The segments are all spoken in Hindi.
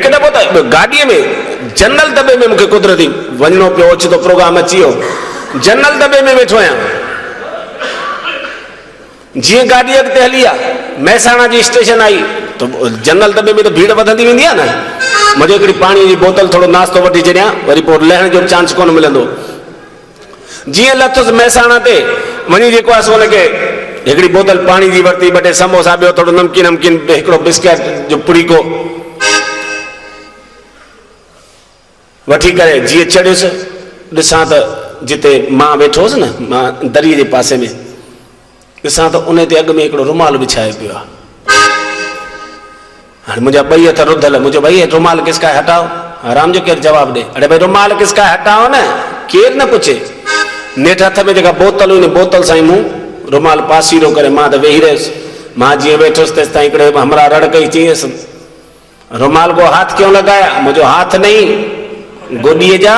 एक दफ़ो तो गाड़ी में जनरल दबे में मुझे कुदरती वनो पे ओचितो प्रोग्राम अची हो जनरल दबे में वेठो आया जी गाड़ी अगते हली है महसाणा जी स्टेशन आई तो जनरल दबे में तो भीड़ वधंदी वेंदी है ना मुझे एक पानी की बोतल थोड़ो नाश्तो वठी छड़िया वरी पोइ लहण जो चांस कोन मिलंदो जी लथुस महसाणा ते वनी जेको आहे सो उनखे हिकिड़ी बोतल पानी जी वरती ॿ टे समोसा ॿियो थोड़ो नमकीन नमकीन हिकिड़ो बिस्किट जो पुड़ीको वठी करे जीअं चढ़ियुसि ॾिसां त जिते मां वेठो हुअसि न मां दरीअ जे पासे में ॾिसां त उन ते अॻु में हिकिड़ो रुमाल बिछाए पियो आहे हाँ मुझे ॿई हथ रुधल मुझे भाई रुमाल किसका है हटाओ आराम जो केर जवाब दे अरे भाई रुमाल किसका है हटाओ न केर न पूछे नेठ हथ में जेका बोतल हुई बोतल सां मुंह रुमाल पासीरो करे मां त वेही रहियुसि मां जीअं वेठुसि तेसि ताईं हिकिड़े हमरा रड़ कई चईंसि रुमाल को हाथ क्यों लगाया मुझे हाथ नहीं गोॾीअ जा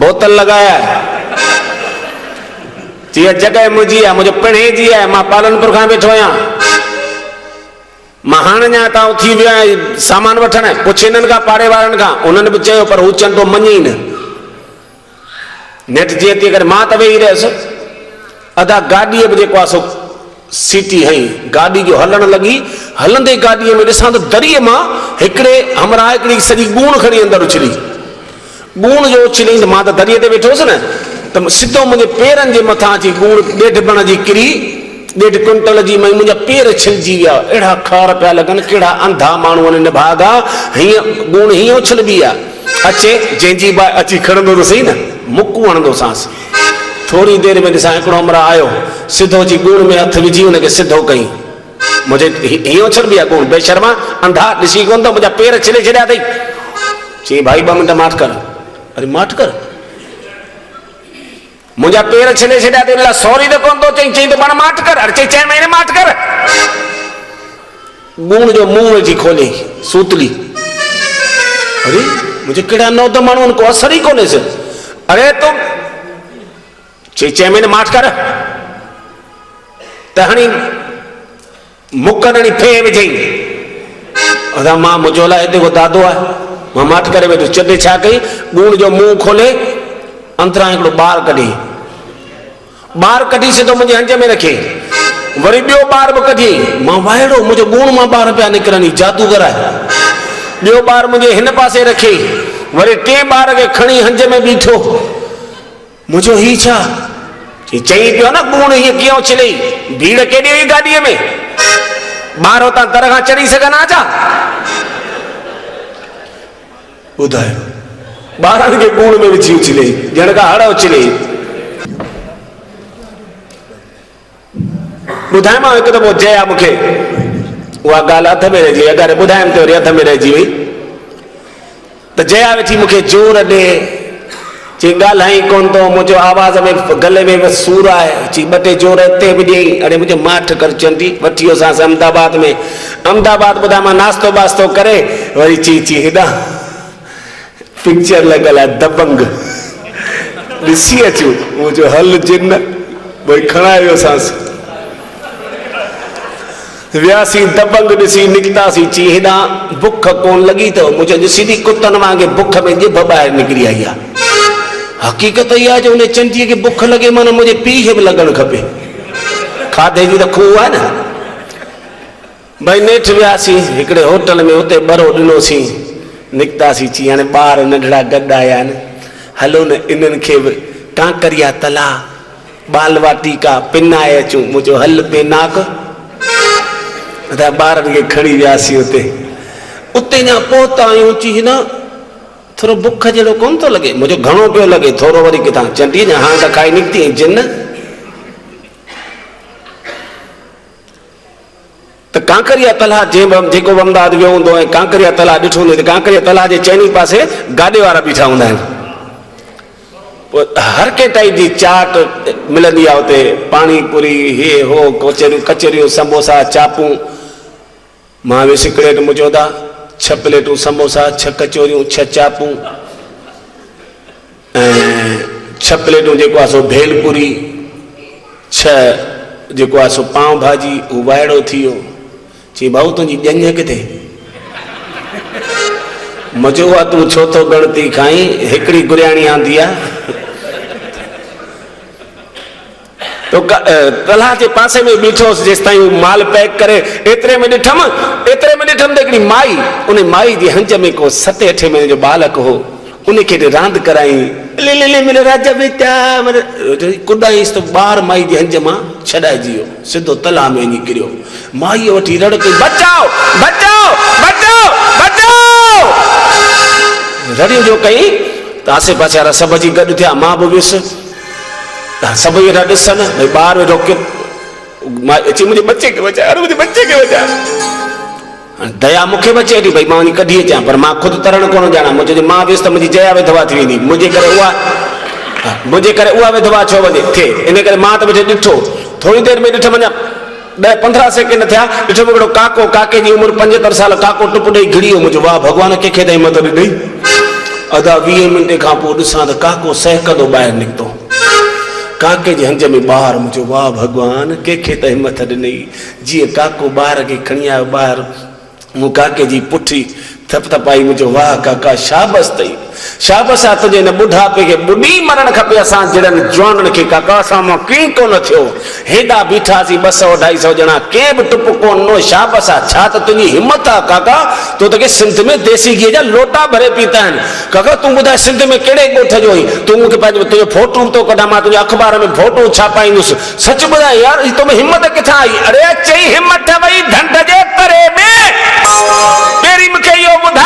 बोतल लगाया जीअं जगह मुंहिंजी आहे मुंहिंजो पिणे जी आहे मां पालनपुर खां वेठो आहियां मां हाणे अञा हितां थी वियो आहियां सामान वठण पुछ हिननि खां पाड़े वारनि खां उन्हनि बि चयो पर हू चंडो मञी न नेठि जीअं तीअं करे मां त वेही रहियुसि अधा गाॾीअ बि जेको आहे सो सीटी हई गाॾी जो हलण लॻी हलंदे गाॾीअ में ॾिसां त दरीअ मां हिकिड़े हमरा हिकिड़ी सॼी ॻूण खणी अंदरि उछली ॻूण जो उछली त मां त दरीअ ते वेठो हुअसि न त सिधो मुंहिंजे पेरनि जे मथां अची ॻूण ॾेढ बण जी किरी 1.5 क्विंटल जी मई मुझे पेर छिलजी विया अड़ा खार पिया लगन कड़ा अंधा मानू ने भागा हीअं गुण हीअं उछलबी आहे अचे जंहिंजी बा अची खणंदो त सही न मुकु हणंदो सांस थोड़ी देर में ॾिसां हिकिड़ो हमरा आयो सिधो अची गुण में हथ विझी हुनखे सिधो कई मुझे हीअं उछलबी आहे गुण बेशर्मा अंधा ॾिसी कोन त मुंहिंजा पेर छिले छॾिया अथई चई भाई 2 मिंट माठ कर अरे माठ कर मुझा पेर छिले छॾिया अथई सॉरी त कोन थो चई त पाण माठ कर अरे चई महीने माठ कर गुण जो मुंह वेठी खोले सूतली अरे मुझे कड़ा नौ तो माण्हू को असर ही कोने से अरे तुम चई महीने माठ कर त हणी मुकरणी फे विझई अदा मां मुंहिंजो लाइ हिते को दादो आहे मां माठ करे वेठो चॾे छा कई गुण जो मुंह खोले अंतरा हिकिड़ो ॿार कढी सिधो मुंहिंजे हंज में रखे वरी ॿियो ॿार बि कढी मां वाइड़ो मुंहिंजो गुण मां ॿार पिया निकिरनि जादूगर आहे ॿियो ॿार मुंहिंजे हिन पासे रखे वरी 3 ॿार खे खणी हंज में बीठो मुंहिंजो ही छा चई पियो न गुण हीअं कीअं उछलई भीड़ केॾी हुई गाॾीअ में ॿार हुतां दर खां चढ़ी सघनि हा छा ॿुधायो ॿारनि खे गुण में विझी उछले ॼण खां हड़ उछले ॿुधाए मां हिकु दफ़ो जया मूंखे उहा ॻाल्हि हथ में रहिजी अगरि ॿुधायमि त वरी हथ में रहिजी वई त जया वेठी मूंखे जोर ॾे चई ॻाल्हाई कोन थो मुंहिंजो आवाज़ में गले में बसि सूर आहे चई 2 जोर हिते बि ॾियई अड़े मुंहिंजो माठ कर चवंदी वठी वियोसीं अहमदाबाद ॿुधाए मां नाश्तो वास्तो करे वरी चई हेॾा पिक्चर लॻल आहे दबंग ॾिसी अचूं मुंहिंजो हल जिन भई खणाए वियोसांसि वियासीं दबंग ॾिसी निकितासीं चई हेॾा बुख कोन लॻी अथव मुंहिंजो ॾिसी थी कुतनि वांगुरु बुख में ॼिभ ॿाहिरि निकिरी आई आहे हक़ीक़त इहा जो उन चंडीअ खे बुख लॻे माना मुंहिंजे पीउ खे बि लॻणु खपे खाधे जी त खूह आहे न भई नेठि वियासीं हिकिड़े होटल में उते ॿरो ॾिनोसीं निकितासीं चई हाणे ॿार नंढड़ा गॾु आया आहिनि हलो न इन्हनि खे बि कांकरिया तला बाल वाटिका पिनाए अचूं मुंहिंजो हल पेनाक ॿारनि खे खणी वियासीं उते अञा पहुता आहियूं चई न थोरो बुख जहिड़ो कोन थो लॻे मुंहिंजो घणो पियो लॻे थोरो वरी किथां चंडी न हाणे त खाई निकिती जिन त कांकरिया तलाह जेको अहमदाबाद वियो हूंदो ऐं कांकरिया तलाह ॾिठो हूंदो त कांकरिया तलाह जे चइनी पासे गाॾे वारा बीठा हूंदा आहिनि पोइ हर के टाइप जी चाट मिलंदी आहे उते पानी पूरी हे हो कचरियूं समोसा चापूं मां वियुसि हिकिड़े मुंहिंजो 6 प्लेटूं समोसा 6 कचोरियूं 6 चापूं ऐं 6 प्लेटूं जेको आहे सो भेलपूरी 6 जेको आहे सो पाव भाजी हू वाइड़ो थी वियो चई भाऊ तुंहिंजी ॼञ किथे मजो आ तू छो तो गणती खाई हिकड़ी गुरियाणी आंदी आ तो तलाह के पासे में बीठो जेस ताई माल पैक करे एतरे में ॾिठम त हिकड़ी माई उन माई जी हंज में को 7-8 महीने जो बालक हो उनखे रांद कराई ले ले ले मेरे राजा बेटा कुदाईस तो बार माई जी हंज मां छड़ाइजी वियो सिधो तलाह में वञी किरियो माई वठी रड़ कई बचाओ बचाओ बचाओ बचाओ रड़ियो जो कई त आसे पासे वारा सभु अची गॾु थिया मां बि वियुसि सब ये ॾिसन भाई बाहर में रोके अची मुझे बच्चे के बचा अरे मुझे बच्चे के बचा दया मुखे बचे थी भाई मां वञी कढी अचां पर मां खुद तरण कोन ॼाणा मुझे मां वियुसि त मुंहिंजी जया विधवा थी वेंदी मुझे करे उहा विधवा छो वञे थे इन करे मां त वेठे ॾिठो थोड़ी देर में ॾिठो वञा 10-15 सेकेंड थिया ॾिठो हिकिड़ो काको काके जी उमिरि 75 साल काको टुप ॾेई घिड़ी मुझे वाह भगवान कंहिंखे ताईं मदद ॾेई अधा 20 मिंट खां पोइ ॾिसां त काको सहकंदो ॿाहिरि निकितो काके जी हंज में ॿार मुझे वाह भगवान कंहिंखे त हिम्मत ॾिनई जीअं काको ॿार खे खणी आयो ॿाहिरि मूं काके जी पुठी थपथपाई मुझे वाह काका शाबस तई शाबस आहे तुंहिंजे हिन ॿुढापे खे ॿुॾी मरण खपे असां जहिड़नि जवाननि खे काका असां मां कीअं कोन थियो हेॾा बीठासीं 200-250 ॼणा कंहिं बि टुप कोन नो शाबस आहे छा त तुंहिंजी हिमत आहे काका तो तोखे सिंध में देसी घी जा लोटा भरे पीता आहिनि काका तूं ॿुधाए सिंध में कहिड़े ॻोठ जो हुई तूं मूंखे पंहिंजो तुंहिंजो फोटू थो कढां मां तुंहिंजे अख़बार में फोटो छापाईंदुसि सच ॿुधाए यार तोमें हिमत किथां आई अरे चई हिमत वई ढंढ जे करे में पहिरीं मूंखे इहो ॿुधाए